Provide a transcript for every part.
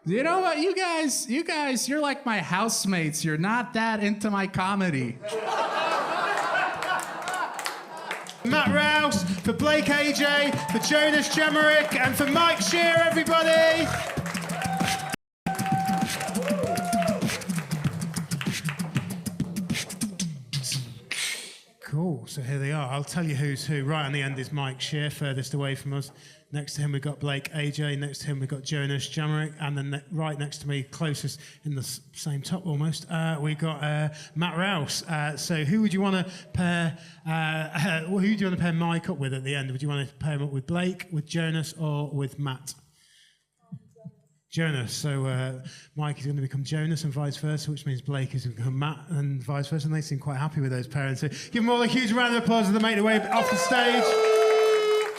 You know what, you guys, you're like my housemates. You're not that into my comedy. Matt Rouse, for Blake AJ, for Jonas, Jamarik, and for Mike Shear, everybody! Cool, so here they are. I'll tell you who's who. Right on the end is Mike Shear, furthest away from us. Next to him we've got Blake AJ, next to him we've got Jonas, Jamarik, and then right next to me, closest in the same top almost, we got Matt Rouse. So who would you want to pair, who do you want to pair Mike up with at the end? Would you want to pair him up with Blake, with Jonas, or with Matt? Jonas. So Mike is going to become Jonas and vice versa, which means Blake is going to become Matt and vice versa, and they seem quite happy with those pairings. So give them all a huge round of applause as they make their way off the stage.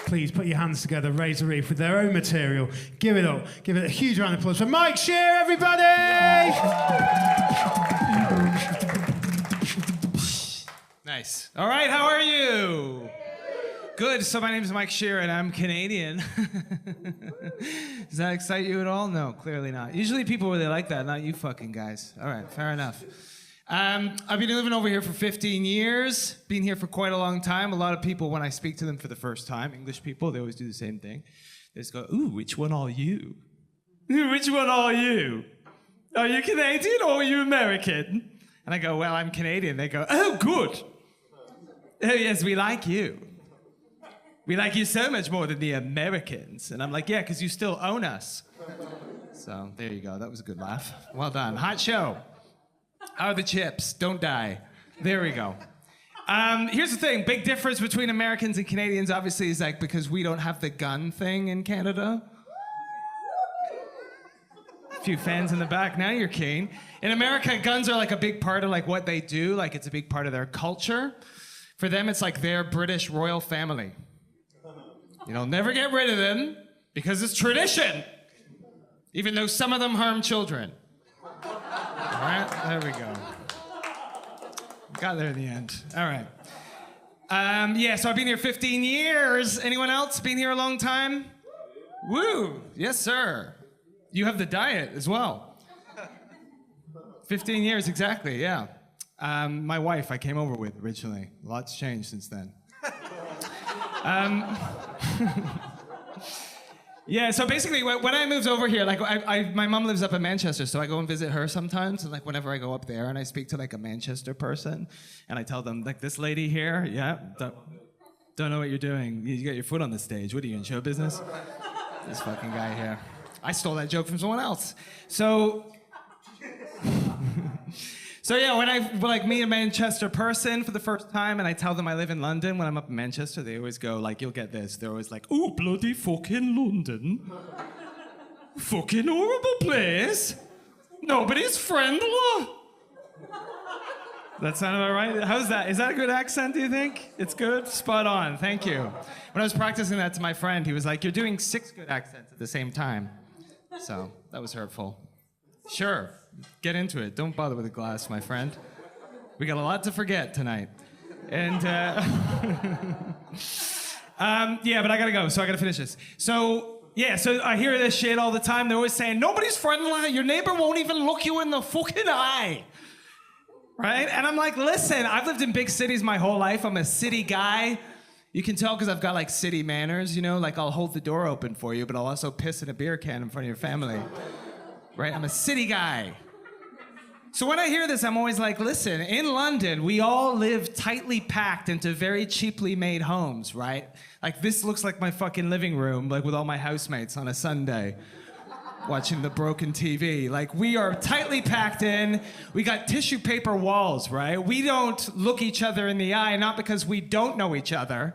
Please put your hands together, raise the reef with their own material. Give it up. Give it a huge round of applause for Mike Shear, everybody! Nice. All right, how are you? Good. So my name is Mike Shear, and I'm Canadian. Does that excite you at all? No, clearly not. Usually people really like that, not you fucking guys. All right, fair enough. I've been living over here for 15 years, been here for quite a long time. A lot of people, when I speak to them for the first time, English people, they always do the same thing. They just go, ooh, which one are you? Which one are you? Are you Canadian or are you American? And I go, well, I'm Canadian. They go, oh, good. Oh, yes, we like you. We like you so much more than the Americans. And I'm like, yeah, because you still own us. So there you go. That was a good laugh. Well done. Hot show. How are the chips? Don't die. There we go. Here's the thing. Big difference between Americans and Canadians, obviously, is like because we don't have the gun thing in Canada. A few fans in the back. Now you're keen. In America, guns are like a big part of like what they do. Like it's a big part of their culture. For them, it's like their British royal family. You'll never get rid of them because it's tradition. Even though some of them harm children. All right, there we go. Got there in the end. All right. Yeah, so I've been here 15 years. Anyone else been here a long time? Woo, yes, sir. You have the diet as well. 15 years, exactly, yeah. My wife I came over with originally. A lot's changed since then. Yeah, so basically, when I moved over here, like, my mom lives up in Manchester, so I go and visit her sometimes, and like, whenever I go up there and I speak to like a Manchester person, and I tell them, like, this lady here, yeah, don't know what you're doing. You got your foot on the stage. What are you, in show business? This fucking guy here. I stole that joke from someone else. So yeah, when I like meet a Manchester person for the first time and I tell them I live in London, when I'm up in Manchester, they always go like, you'll get this. They're always like, ooh, bloody fucking London. Fucking horrible place. Nobody's friendly. That sound about right? How's that? Is that a good accent, do you think? It's good? Spot on, thank you. When I was practicing that to my friend, he was like, you're doing 6 good accents at the same time. So that was hurtful. Sure. Get into it. Don't bother with a glass, my friend. We got a lot to forget tonight. And, yeah, but I gotta go, so I gotta finish this. So, yeah, so I hear this shit all the time. They're always saying, nobody's friendly. Your neighbor won't even look you in the fucking eye. Right? And I'm like, listen, I've lived in big cities my whole life. I'm a city guy. You can tell because I've got, like, city manners, you know? Like, I'll hold the door open for you, but I'll also piss in a beer can in front of your family. Right? I'm a city guy. So when I hear this, I'm always like, listen, in London, we all live tightly packed into very cheaply made homes, right? Like, this looks like my fucking living room, like with all my housemates on a Sunday, watching the broken TV. Like, we are tightly packed in. We got tissue paper walls, right? We don't look each other in the eye, not because we don't know each other.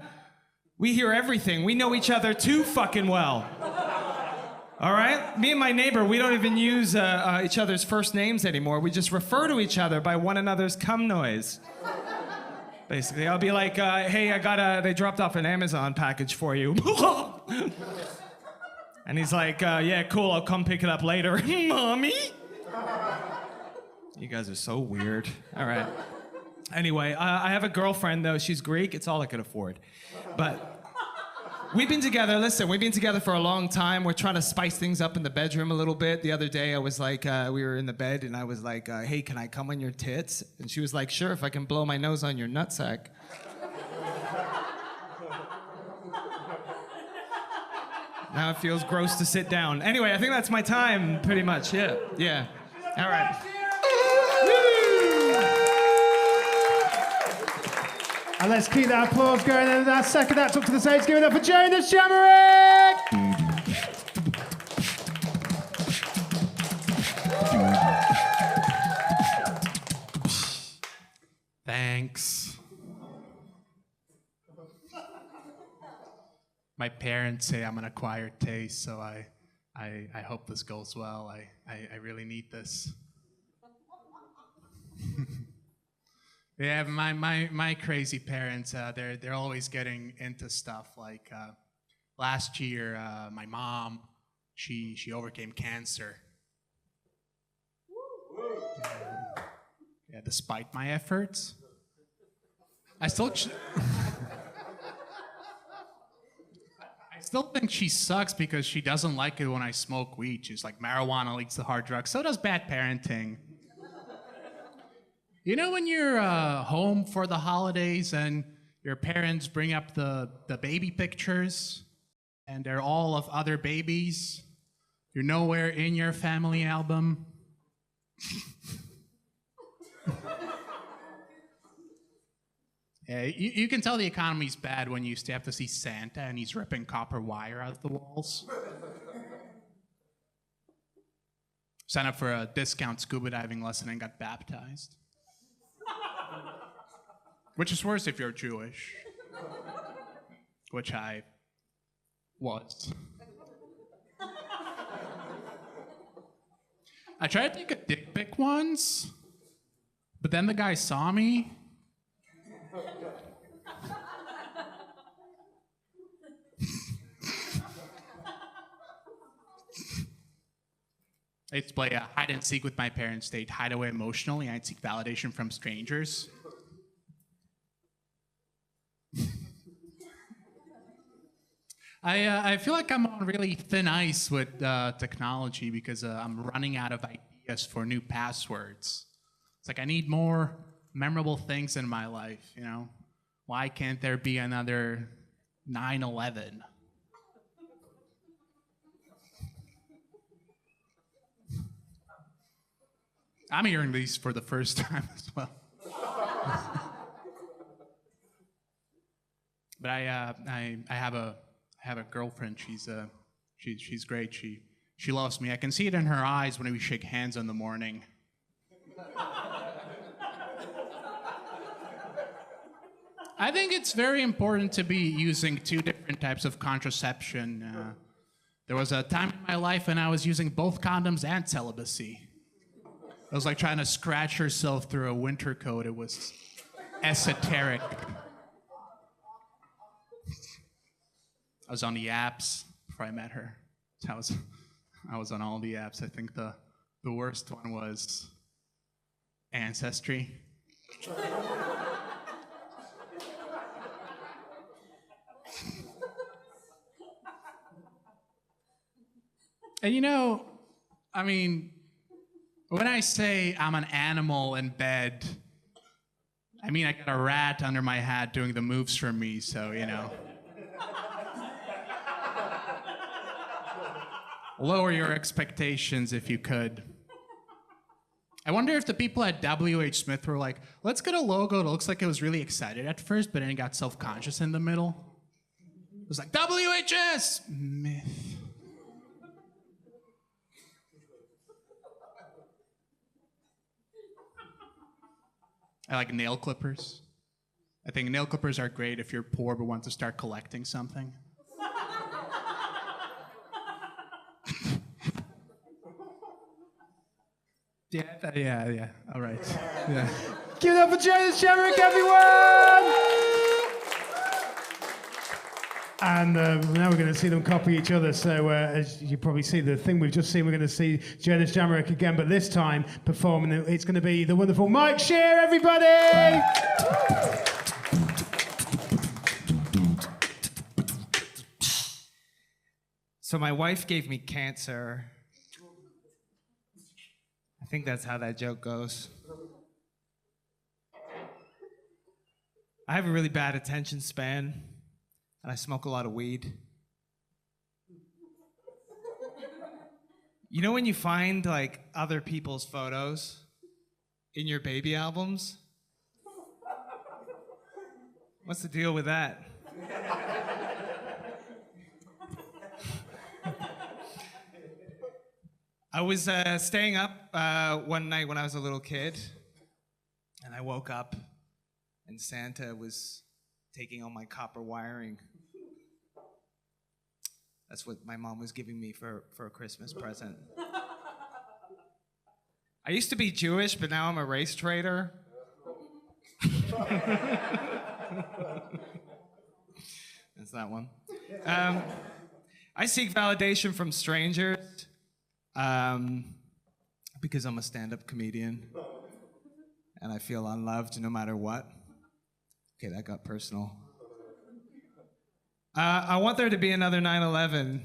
We hear everything. We know each other too fucking well. All right? Me and my neighbor, we don't even use each other's first names anymore. We just refer to each other by one another's cum noise. Basically, I'll be like, hey, they dropped off an Amazon package for you. And he's like, yeah, cool, I'll come pick it up later. Mommy? You guys are so weird. All right. Anyway, I have a girlfriend, though. She's Greek. It's all I could afford. But We've been together for a long time. We're trying to spice things up in the bedroom a little bit. The other day I was like, we were in the bed and I was like, hey, can I come on your tits? And she was like, sure, if I can blow my nose on your nutsack. Now it feels gross to sit down. Anyway, I think that's my time, pretty much. Yeah. All right. And let's keep that applause going. And that second that's up to the stage. Give it up for Jonas, Jamarik! Thanks. My parents say I'm an acquired taste, so I hope this goes well. I really need this. Yeah, my crazy parents, they're always getting into stuff. Like last year, my mom, she overcame cancer. Yeah, despite my efforts, I still think she sucks because she doesn't like it when I smoke weed. She's like, marijuana leads to hard drugs. So does bad parenting. You know when you're home for the holidays and your parents bring up the baby pictures and they're all of other babies? You're nowhere in your family album. Yeah, you can tell the economy's bad when you have to see Santa and he's ripping copper wire out of the walls. Signed up for a discount scuba diving lesson and got baptized. Which is worse if you're Jewish. Which I was. I tried to take a dick pic once, but then the guy saw me. I used to play hide and seek with my parents. They'd hide away emotionally. I'd seek validation from strangers. I feel like I'm on really thin ice with technology because I'm running out of ideas for new passwords. It's like I need more memorable things in my life, you know? Why can't there be another 9/11? I'm hearing these for the first time as well. But I have a girlfriend. She's great. She loves me. I can see it in her eyes when we shake hands in the morning. I think it's very important to be using two different types of contraception. There was a time in my life when I was using both condoms and celibacy. It was like trying to scratch yourself through a winter coat. It was esoteric. I was on the apps before I met her. I was on all the apps. I think the worst one was Ancestry. And you know, I mean, when I say I'm an animal in bed, I mean I got a rat under my hat doing the moves for me, so, you know. Lower your expectations if you could. I wonder if the people at W.H. Smith were like, let's get a logo that looks like it was really excited at first, but then it got self-conscious in the middle. It was like, W.H.S. Smith. I like nail clippers. I think nail clippers are great if you're poor but want to start collecting something. Yeah. All right. Yeah. Give it up for Jonas, Jamarik, everyone! And now we're going to see them copy each other. So as you probably see, the thing we've just seen, we're going to see Jonas, Jamarik again, but this time performing, it's going to be the wonderful Mike Shear, everybody! So my wife gave me cancer. I think that's how that joke goes. I have a really bad attention span, and I smoke a lot of weed. You know when you find like other people's photos in your baby albums? What's the deal with that? I was staying up one night when I was a little kid, and I woke up, and Santa was taking all my copper wiring. That's what my mom was giving me for a Christmas present. I used to be Jewish, but now I'm a race trader. That's that one. I seek validation from strangers because I'm a stand-up comedian and I feel unloved no matter what. Okay, that got personal. I want there to be another 9/11.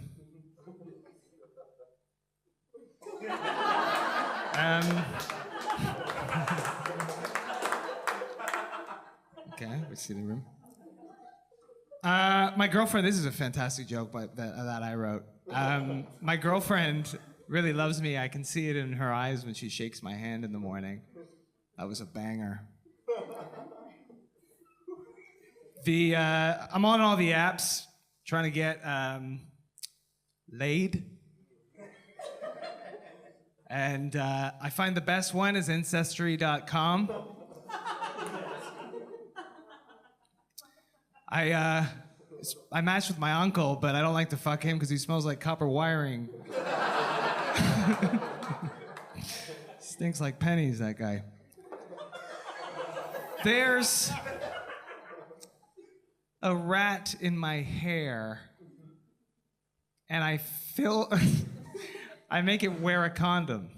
Okay, we see the room. My girlfriend, this is a fantastic joke that I wrote. My girlfriend really loves me. I can see it in her eyes when she shakes my hand in the morning. That was a banger. I'm on all the apps trying to get laid. And I find the best one is Ancestry.com. I matched with my uncle, but I don't like to fuck him because he smells like copper wiring. Stinks like pennies, that guy. There's a rat in my hair, and I make it wear a condom.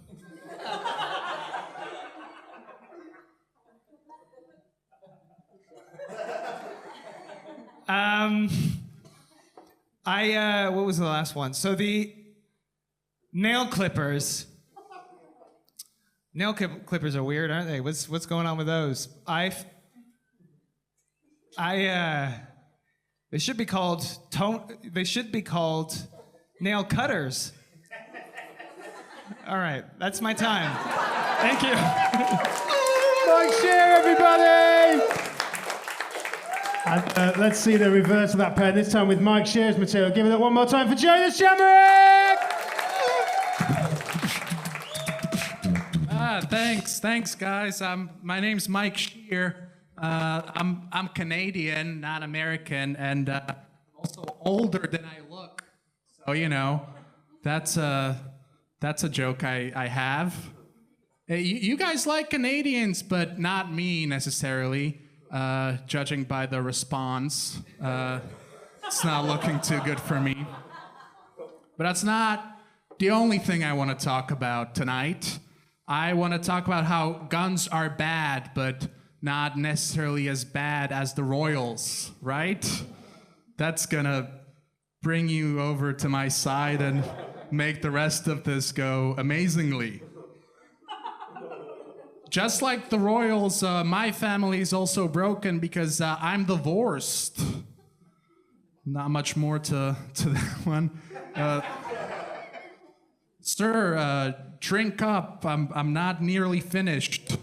What was the last one? So the nail clippers. Nail clippers are weird, aren't they? What's going on with those? They should be called nail cutters. All right, that's my time. Thank you. Mike Shear, everybody! And, let's see the reverse of that pen, this time with Mike Shear's material. Give it up one more time for Jonas, Jamarik! Thanks, guys. My name's Mike Shear. I'm Canadian, not American, and also older than I look. So that's a joke I have. You guys like Canadians, but not me necessarily. Judging by the response, it's not looking too good for me. But that's not the only thing I want to talk about tonight. I want to talk about how guns are bad, but not necessarily as bad as the Royals, right? That's gonna bring you over to my side and make the rest of this go amazingly. Just like the Royals, my family is also broken because I'm divorced. Not much more to that one. Sir, drink up. I'm not nearly finished.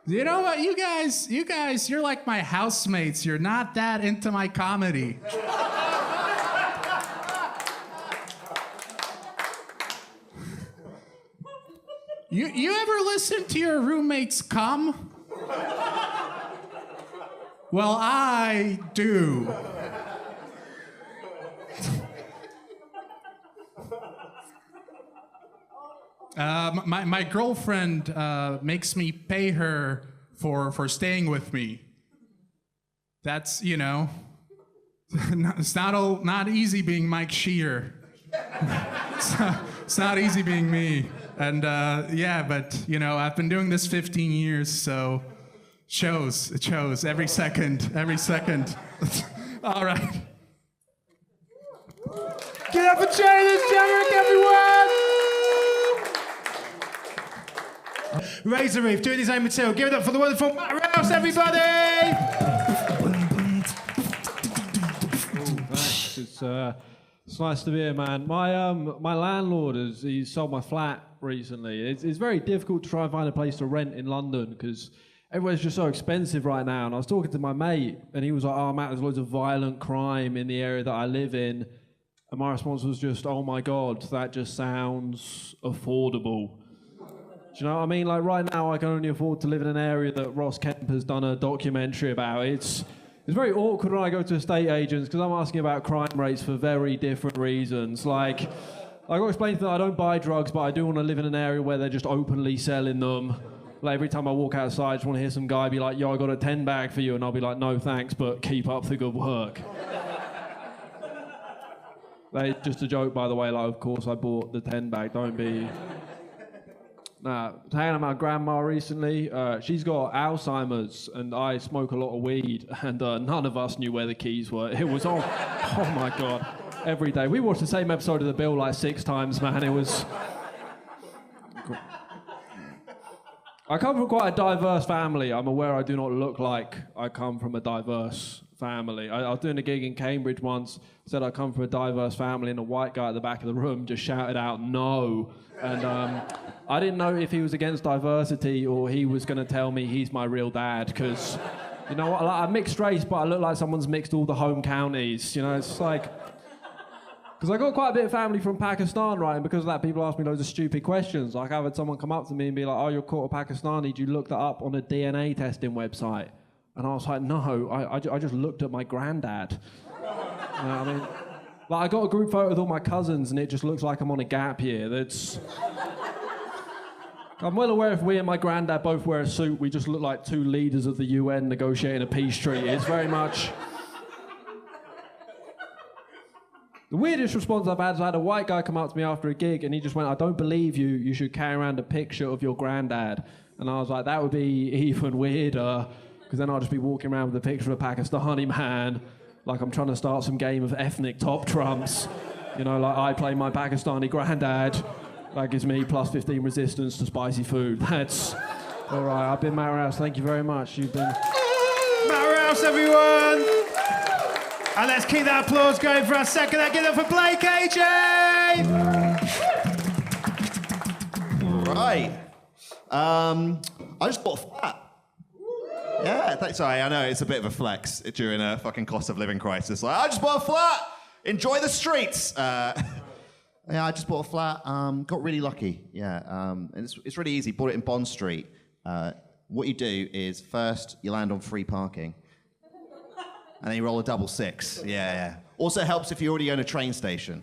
You know what, you guys, you're like my housemates. You're not that into my comedy. You ever listen to your roommates cum? Well, I do. My girlfriend makes me pay her for staying with me. That's, it's not easy being Mike Shear. It's not easy being me. And but I've been doing this 15 years, so it shows every second. All right. Get up for Jonas, Jamarik, everyone! Razor Reef doing his own material. Give it up for the wonderful Matt Rouse, everybody! Thanks. It's nice to be here, man. My landlord he sold my flat recently. It's very difficult to try and find a place to rent in London because everywhere's just so expensive right now. And I was talking to my mate, and he was like, "Oh, Matt, there's loads of violent crime in the area that I live in." And my response was just, "Oh my God, that just sounds affordable." Do you know what I mean? Like right now, I can only afford to live in an area that Ross Kemp has done a documentary about. It's very awkward when I go to estate agents because I'm asking about crime rates for very different reasons. Like, I got to explain to them I don't buy drugs, but I do want to live in an area where they're just openly selling them. Like every time I walk outside, I just want to hear some guy be like, "Yo, I got a 10 bag for you," and I'll be like, "No thanks, but keep up the good work." Like, just a joke, by the way. Like, of course I bought the 10 bag. Don't be. Nah, hanging out with my grandma recently. She's got Alzheimer's, and I smoke a lot of weed, and none of us knew where the keys were. It was all, oh my God, every day. We watched the same episode of The Bill like 6 times, man. It was. I come from quite a diverse family. I'm aware I do not look like I come from a diverse family. I was doing a gig in Cambridge once, said I come from a diverse family, and a white guy at the back of the room just shouted out, "No." And I didn't know if he was against diversity or he was going to tell me he's my real dad, because, you know what, I'm mixed race, but I look like someone's mixed all the home counties. You know, it's like... Because I got quite a bit of family from Pakistan, right? And because of that, people ask me loads of stupid questions. Like, I've had someone come up to me and be like, "Oh, you're quarter Pakistani. Did you look that up on a DNA testing website?" And I was like, "No, I just looked at my granddad." You know what I mean? Like, I got a group photo with all my cousins, and it just looks like I'm on a gap year. That's... I'm well aware if we and my granddad both wear a suit, we just look like 2 leaders of the UN negotiating a peace treaty. It's very much... The weirdest response I've had is I had a white guy come up to me after a gig, and he just went, "I don't believe you. You should carry around a picture of your granddad." And I was like, that would be even weirder, because then I'll just be walking around with a picture of a Pakistani man, like I'm trying to start some game of ethnic top trumps. You know, like I play my Pakistani granddad. That gives me plus 15 resistance to spicy food. That's... All right, I've been Matt Rouse. Thank you very much. You've been... Matt Rouse, everyone! And let's keep that applause going for a second. Give it up for Blake, AJ! Right. I just bought a flat. Yeah, sorry, I know it's a bit of a flex during a fucking cost of living crisis. Like, I just bought a flat. Enjoy the streets. Yeah, I just bought a flat. Got really lucky. Yeah, and it's really easy. Bought it in Bond Street. What you do is first you land on free parking, and then you roll a double 6. Yeah. Also helps if you already own a train station.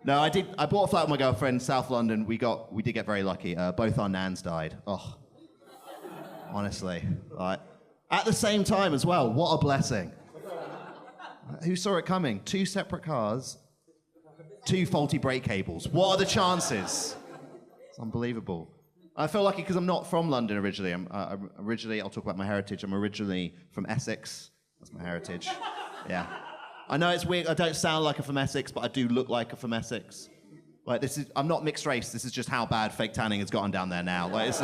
No, I bought a flat with my girlfriend, South London. We did get very lucky. Both our nans died. Oh. Honestly, like, at the same time as well. What a blessing. Who saw it coming? 2 separate cars, 2 faulty brake cables. What are the chances? It's unbelievable. I feel lucky because I'm not from London originally. I'll talk about my heritage. I'm originally from Essex. That's my heritage. Yeah. I know it's weird. I don't sound like I'm from Essex, but I do look like I'm from Essex. Like, I'm not mixed race. This is just how bad fake tanning has gotten down there now. Like,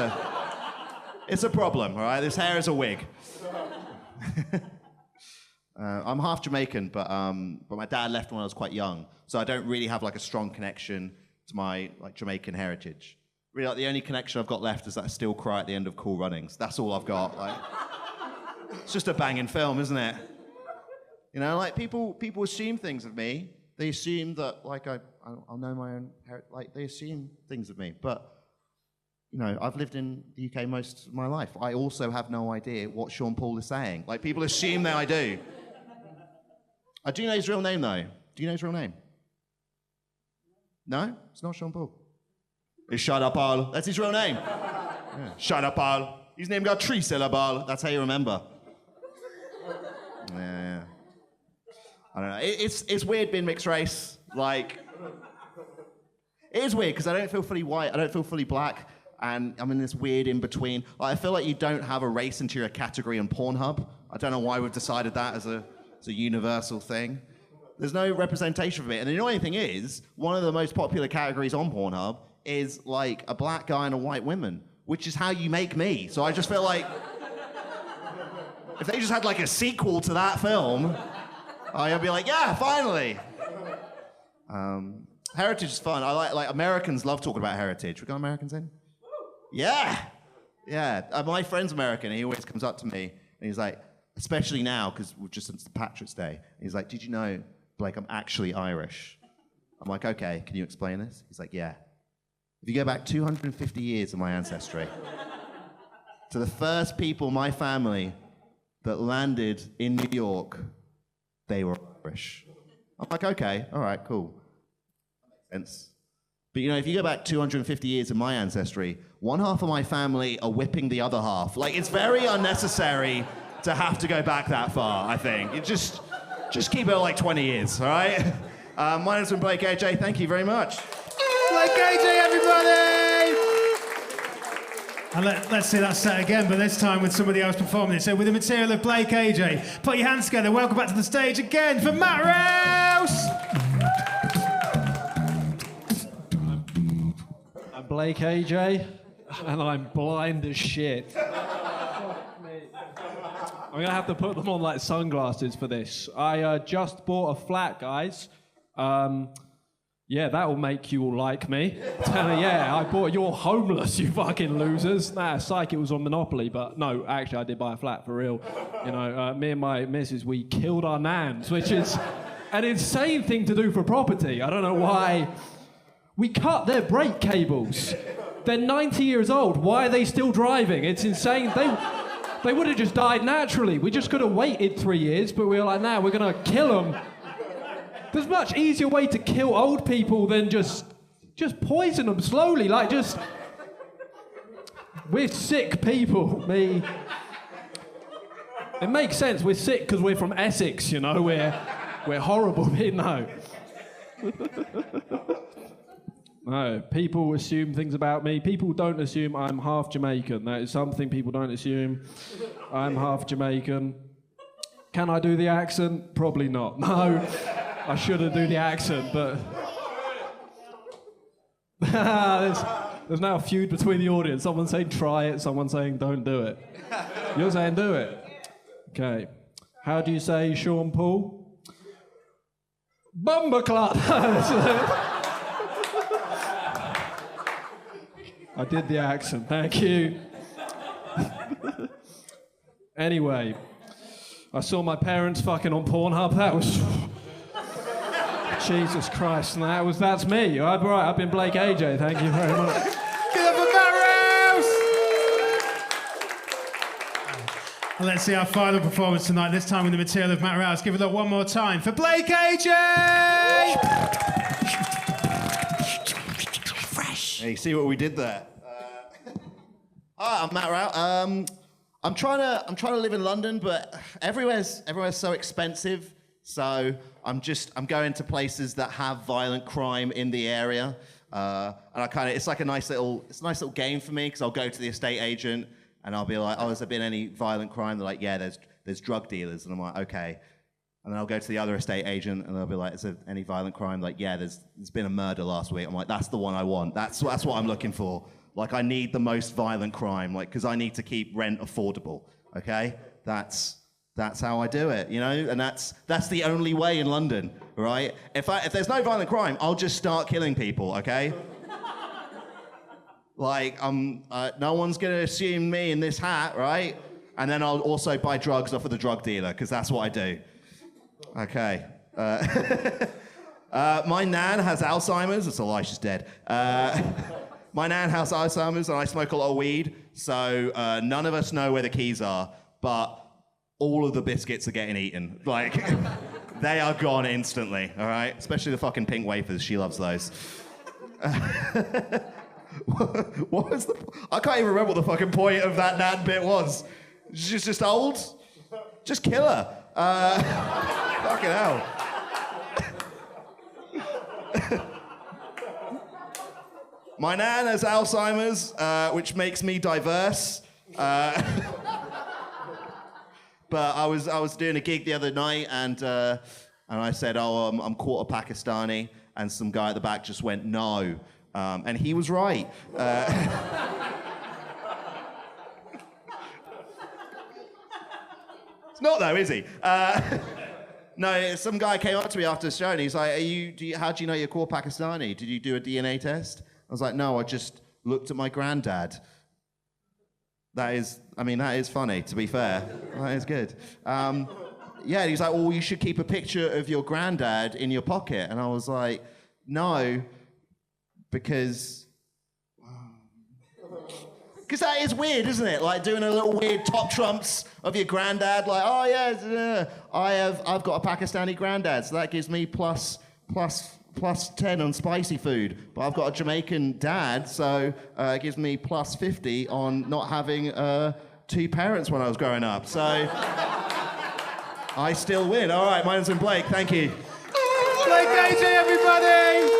it's a problem, all right? This hair is a wig. I'm half Jamaican, but my dad left when I was quite young, so I don't really have like a strong connection to my like Jamaican heritage. Really, like, the only connection I've got left is that I still cry at the end of Cool Runnings. That's all I've got. Like, it's just a banging film, isn't it? You know, like people assume things of me. They assume that like I'll know my own heritage. Like, they assume things of me, but. You know, I've lived in the UK most of my life. I also have no idea what Sean Paul is saying. Like, people assume that I do. I do know his real name, though. Do you know his real name? No? It's not Sean Paul. It's Shut Up Paul. That's his real name. Yeah. Shut Up Paul. His name got 3 syllables. That's how you remember. Yeah. I don't know. It's weird being mixed race. Like, it is weird because I don't feel fully white. I don't feel fully black. And I'm in this weird in-between. Like, I feel like you don't have a race until you're a category on Pornhub. I don't know why we've decided that as a It's a universal thing. There's no representation of it. And the annoying thing is, one of the most popular categories on Pornhub is like a black guy and a white woman, which is how you make me. So I just feel like if they just had like a sequel to that film, I'd be like, yeah, finally. Heritage is fun. I like Americans love talking about heritage. We got Americans in? Yeah. Yeah. My friend's American. He always comes up to me and he's like, especially now, because we're just since St. Patrick's Day. He's like, did you know, Blake, I'm actually Irish? I'm like, okay, can you explain this? He's like, yeah. If you go back 250 years in my ancestry, to the first people in my family that landed in New York, they were Irish. I'm like, okay, all right, cool. That makes sense. But if you go back 250 years in my ancestry, one half of my family are whipping the other half. Like, it's very unnecessary to have to go back that far, I think. You just keep it like 20 years, all right? My name's been Blake AJ. Thank you very much. Blake AJ, everybody! And let's see that set again, but this time with somebody else performing it. So with the material of Blake AJ, put your hands together. Welcome back to the stage again for Matt Rouse! I'm Blake AJ, and I'm blind as shit. I'm gonna have to put them on like sunglasses for this. I just bought a flat, guys. Yeah, that will make you all like me. Yeah, I bought. You're homeless, you fucking losers. Nah, psych, it was on Monopoly, but no, actually, I did buy a flat for real. Me and my missus, we killed our nans, which is an insane thing to do for property. I don't know why. We cut their brake cables. They're 90 years old. Why are they still driving? It's insane. They would have just died naturally. We just could have waited 3 years, but we were like, nah, we're gonna kill them. There's a much easier way to kill old people than just poison them slowly, We're sick people, me. It makes sense, we're sick because we're from Essex, we're horrible, no. No, people assume things about me. People don't assume I'm half Jamaican. That is something people don't assume. I'm half Jamaican. Can I do the accent? Probably not. No, I shouldn't do the accent, but... there's now a feud between the audience. Someone saying try it, someone saying don't do it. You're saying do it. Okay. How do you say Sean Paul? Bumberclut! I did the accent, thank you. Anyway, I saw my parents fucking on Pornhub. That was... Jesus Christ, and that's me. Right, I've been Blake AJ, thank you very much. Give it for Matt Rouse! And let's see our final performance tonight, this time with the material of Matt Rouse. Give it up one more time for Blake AJ! Hey, see what we did there? Hi, I'm Matt Rouse. I'm trying to live in London, but everywhere's so expensive. So I'm going to places that have violent crime in the area, and it's like a nice little game for me because I'll go to the estate agent and I'll be like, oh, has there been any violent crime? They're like, yeah, there's drug dealers, and I'm like, okay. And then I'll go to the other estate agent and they'll be like, is there any violent crime? Like, yeah, there's been a murder last week. I'm like, that's the one I want. That's what I'm looking for. Like, I need the most violent crime, like, because I need to keep rent affordable. Okay, that's how I do it, and that's the only way in London, right? If there's no violent crime, I'll just start killing people. Okay. Like, no one's gonna assume me in this hat, right? And then I'll also buy drugs off of the drug dealer because that's what I do. Okay. My nan has Alzheimer's. That's a lie, she's dead. My nan has Alzheimer's and I smoke a lot of weed, so none of us know where the keys are, but all of the biscuits are getting eaten. Like, they are gone instantly, all right? Especially the fucking pink wafers, she loves those. What was I can't even remember what the fucking point of that nan bit was. She's just old? Just kill her. Fucking hell. My nan has Alzheimer's, which makes me diverse. But I was doing a gig the other night, and I said, "Oh, I'm quarter Pakistani," and some guy at the back just went, "No," and he was right. It's not though, is he? No, some guy came up to me after the show, and he's like, "How do you know you're quarter Pakistani? Did you do a DNA test?" I was like, "No, I just looked at my granddad." That is funny, to be fair. That is good. Yeah, he's like, "Well, you should keep a picture of your granddad in your pocket." And I was like, "No, because that is weird, isn't it? Like doing a little weird top trumps of your granddad, like, oh yeah, I've got a Pakistani granddad, so that gives me plus 10 on spicy food. But I've got a Jamaican dad, so it gives me plus 50 on not having 2 parents when I was growing up. So I still win. All right, my name's Blake. Thank you. Blake AJ, everybody!